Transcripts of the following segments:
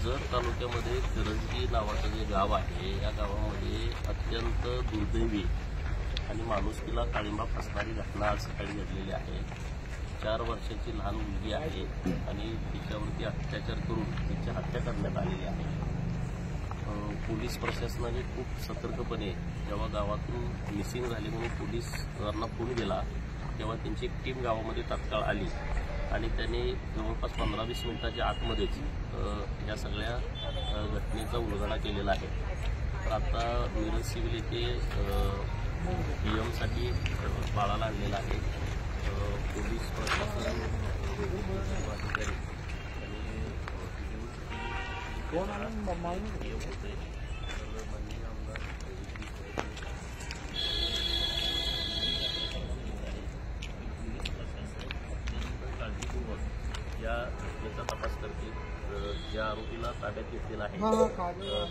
जत तालुक्यामध्ये करंजी नावाचं जे गाव आहे, या गावामध्ये अत्यंत दुर्दैवी आणि माणुसकीला काळिंबा फासणारी घटना आज सकाळी घडलेली आहे। 4 वर्षाची लहान मुलगी आहे आणि तिच्यावरती अत्याचार करून तिची हत्या करण्यात आलेली आहे। पोलीस प्रशासनाने खूप सतर्कपणे जेव्हा गावातून मिसिंग झाली म्हणून पोलिसांना फोन केला तेव्हा त्यांची एक टीम गावामध्ये तात्काळ आली आणि त्यांनी जवळपास 15-20 मिनिटाच्या आतमध्येच या सगळ्या घटनेचा उलगडा केलेला आहे। तर आता मिरज सिव्हिल येथे पीएमसाठी बाळाला आणलेला आहे। पोलीस प्रशासन अधिकारी या घटनेचा तपास करतील। ज्या आरोपीला ताब्यात घेतलेला आहे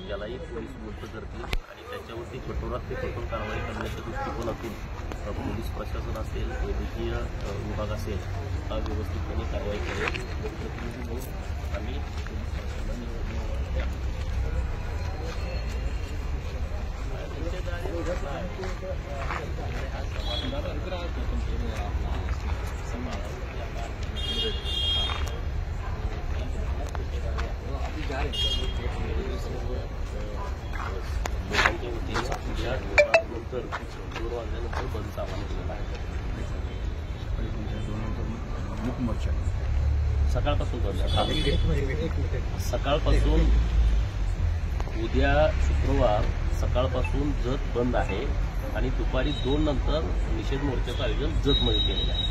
त्यालाही पोलीस मुक्त करतील आणि त्याच्यावरती कठोरात ते कठोर कारवाई करण्याच्या दृष्टिकोनातून पोलीस प्रशासन असेल, वैद्यकीय विभाग असेल हा व्यवस्थितपणे कारवाई करेल। आम्ही लोकांच्या वतीने या नंतर 2 वाजल्यानंतर बंदचा आवाहन केलेला आहे। सकाळपासून उद्या शुक्रवार सकाळपासून जत बंद आहे आणि दुपारी 2 नंतर निषेध मोर्चाचं आयोजन जतमध्ये केलेलं आहे।